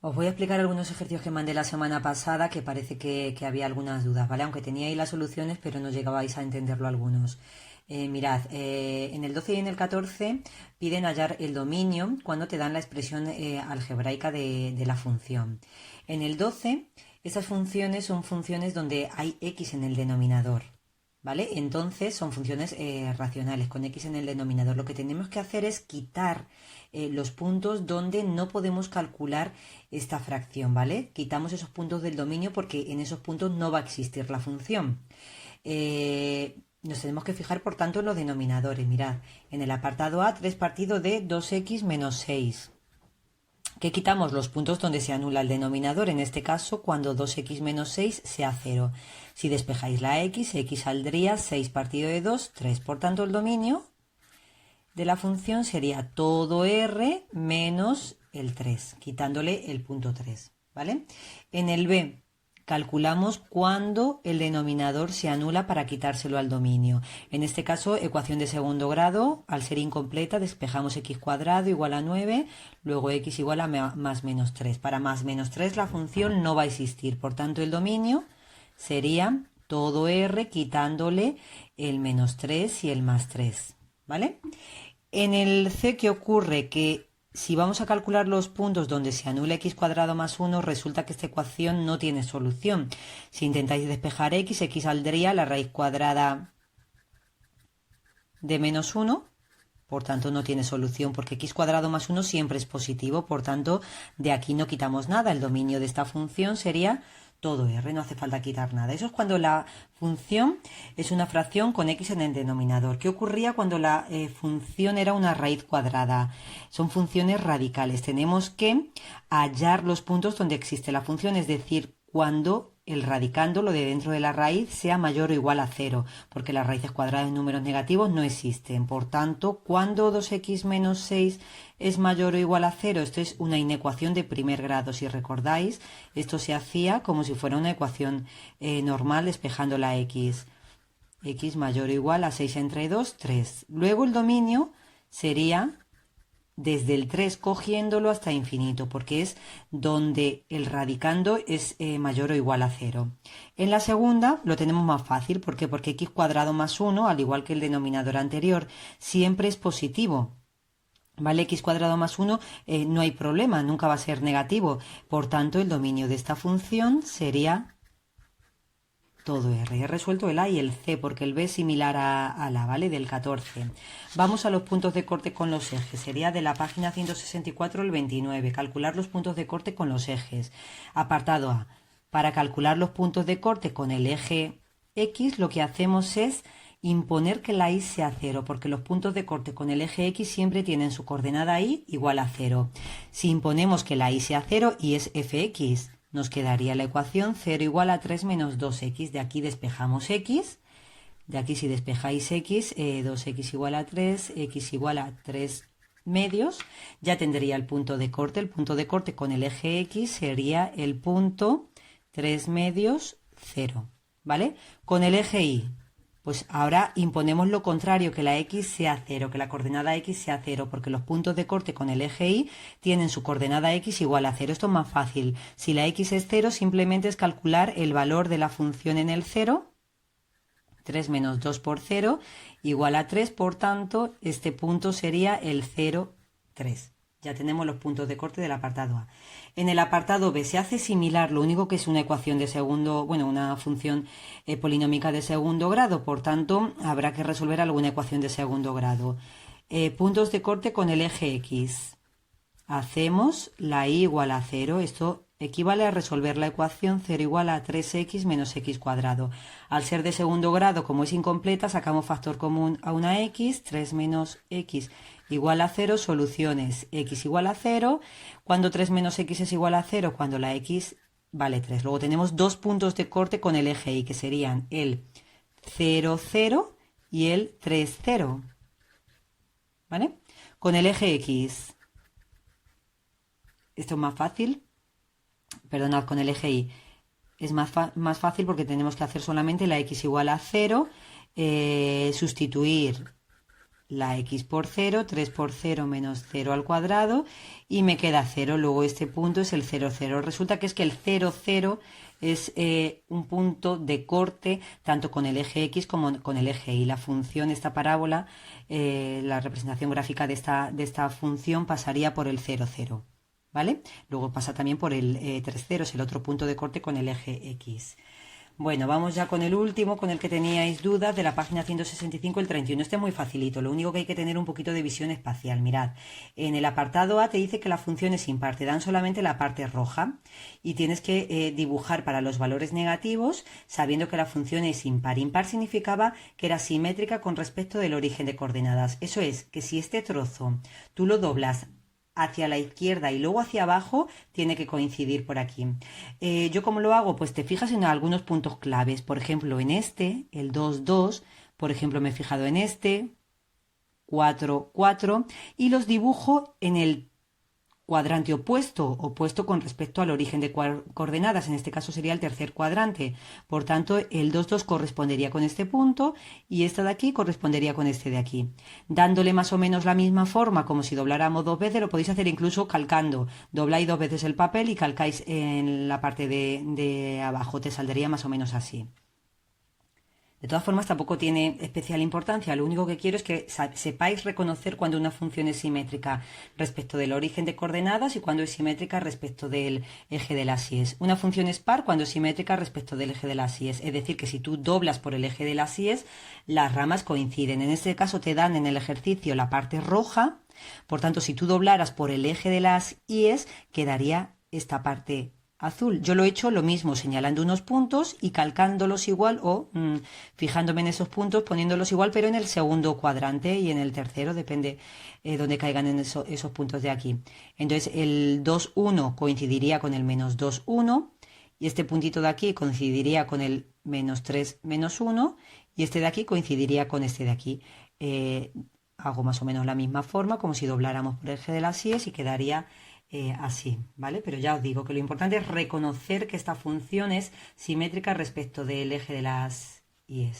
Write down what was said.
Os voy a explicar algunos ejercicios que mandé la semana pasada que parece que había algunas dudas, ¿vale? Aunque tenía ahí las soluciones, pero no llegabais a entenderlo algunos. Mirad, en el 12 y en el 14 piden hallar el dominio cuando te dan la expresión algebraica de la función. En el 12, estas funciones son funciones donde hay x en el denominador. ¿Vale? Entonces son funciones racionales con x en el denominador. Lo que tenemos que hacer es quitar los puntos donde no podemos calcular esta fracción, ¿vale? Quitamos esos puntos del dominio porque en esos puntos no va a existir la función. Nos tenemos que fijar, por tanto, en los denominadores. Mirad, en el apartado A, 3 partido de 2x menos 6. Que quitamos los puntos donde se anula el denominador, en este caso cuando 2x menos 6 sea 0. Si despejáis la x saldría 6 partido de 2, 3. Por tanto, el dominio de la función sería todo r menos el 3, quitándole el punto 3, ¿vale? En el b, calculamos cuándo el denominador se anula para quitárselo al dominio. En este caso, ecuación de segundo grado, al ser incompleta, despejamos x cuadrado igual a 9, luego x igual a más menos 3. Para más menos 3 la función no va a existir, por tanto el dominio sería todo r quitándole el menos 3 y el más 3, ¿vale? En el c, ¿qué ocurre? Que si vamos a calcular los puntos donde se anula x cuadrado más 1, resulta que esta ecuación no tiene solución. Si intentáis despejar x saldría la raíz cuadrada de menos 1, por tanto no tiene solución porque x cuadrado más 1 siempre es positivo, por tanto de aquí no quitamos nada. El dominio de esta función sería todo r, no hace falta quitar nada. Eso es cuando la función es una fracción con x en el denominador. ¿Qué ocurría cuando la función era una raíz cuadrada? Son funciones radicales. Tenemos que hallar los puntos donde existe la función, es decir, cuando el radicando, lo de dentro de la raíz, sea mayor o igual a 0, porque las raíces cuadradas de números negativos no existen. Por tanto, cuando 2x menos 6 es mayor o igual a 0, esto es una inecuación de primer grado. Si recordáis, esto se hacía como si fuera una ecuación normal, despejando la x. X mayor o igual a 6 entre 2, 3. Luego el dominio sería desde el 3 cogiéndolo hasta infinito, porque es donde el radicando es mayor o igual a 0. En la segunda lo tenemos más fácil. ¿Por qué? Porque x cuadrado más 1, al igual que el denominador anterior, siempre es positivo. ¿Vale? X cuadrado más 1 no hay problema, nunca va a ser negativo. Por tanto, el dominio de esta función sería todo r. He resuelto el a y el c porque el b es similar a la, ¿vale? Del 14. Vamos a los puntos de corte con los ejes. Sería de la página 164 al 29. Calcular los puntos de corte con los ejes. Apartado A. Para calcular los puntos de corte con el eje x, lo que hacemos es imponer que la y sea 0, porque los puntos de corte con el eje x siempre tienen su coordenada y igual a 0. Si imponemos que la y sea 0 y es fx, nos quedaría la ecuación 0 igual a 3 menos 2x. De aquí despejamos x. De aquí si despejáis x, 2x igual a 3, x igual a 3 medios. Ya tendría el punto de corte. El punto de corte con el eje x sería el punto 3 medios 0. ¿Vale? Con el eje y, pues ahora imponemos lo contrario, que la x sea 0, que la coordenada x sea 0, porque los puntos de corte con el eje y tienen su coordenada x igual a 0. Esto es más fácil. Si la x es 0, simplemente es calcular el valor de la función en el 0. 3 menos 2 por 0 igual a 3, por tanto, este punto sería el 0, 3. Ya tenemos los puntos de corte del apartado A. En el apartado B se hace similar, lo único que es una ecuación de segundo, bueno, una función polinómica de segundo grado, por tanto, habrá que resolver alguna ecuación de segundo grado. Puntos de corte con el eje X. Hacemos la y igual a 0, esto equivale a resolver la ecuación 0 igual a 3x menos x cuadrado. Al ser de segundo grado, como es incompleta, sacamos factor común a una x, 3 menos x igual a 0, soluciones x igual a 0, cuando 3 menos x es igual a 0, cuando la x vale 3. Luego tenemos dos puntos de corte con el eje y, que serían el 0, 0 y el 3, 0. ¿Vale? Con el eje x, esto es más fácil. Perdonad, con el eje y es más fácil porque tenemos que hacer solamente la x igual a 0, sustituir la x por 0, 3 por 0 menos 0 al cuadrado y me queda 0. Luego este punto es el 0, 0. Resulta que es que el 0, 0 es un punto de corte tanto con el eje x como con el eje y. La función, esta parábola, la representación gráfica de esta función pasaría por el 0, 0. ¿Vale? Luego pasa también por el 3 ceros, el otro punto de corte con el eje x. Bueno, vamos ya con el último, con el que teníais dudas, de la página 165, el 31. Este es muy facilito, lo único que hay que tener un poquito de visión espacial. Mirad, en el apartado A te dice que la función es impar, te dan solamente la parte roja y tienes que dibujar para los valores negativos sabiendo que la función es impar. Impar significaba que era simétrica con respecto del origen de coordenadas. Eso es, que si este trozo tú lo doblas hacia la izquierda y luego hacia abajo, tiene que coincidir por aquí. ¿Yo cómo lo hago? Pues te fijas en algunos puntos claves. Por ejemplo, en este, el 2, 2, por ejemplo, me he fijado en este, 4, 4, y los dibujo en el cuadrante opuesto con respecto al origen de coordenadas, en este caso sería el tercer cuadrante. Por tanto, el 2, 2 correspondería con este punto y esta de aquí correspondería con este de aquí. Dándole más o menos la misma forma, como si dobláramos dos veces, lo podéis hacer incluso calcando. Dobláis dos veces el papel y calcáis en la parte de abajo, te saldría más o menos así. De todas formas, tampoco tiene especial importancia. Lo único que quiero es que sepáis reconocer cuando una función es simétrica respecto del origen de coordenadas y cuando es simétrica respecto del eje de las Y. Una función es par cuando es simétrica respecto del eje de las Y. Es decir, que si tú doblas por el eje de las Y, las ramas coinciden. En este caso te dan en el ejercicio la parte roja. Por tanto, si tú doblaras por el eje de las Y, quedaría esta parte azul. Yo lo he hecho lo mismo, señalando unos puntos y calcándolos igual o fijándome en esos puntos, poniéndolos igual, pero en el segundo cuadrante y en el tercero, depende donde caigan en esos puntos de aquí. Entonces el 2, 1 coincidiría con el menos 2, 1 y este puntito de aquí coincidiría con el menos 3, menos 1 y este de aquí coincidiría con este de aquí. Hago más o menos la misma forma, como si dobláramos por el eje de las Y y quedaría así, ¿vale? Pero ya os digo que lo importante es reconocer que esta función es simétrica respecto del eje de las Y.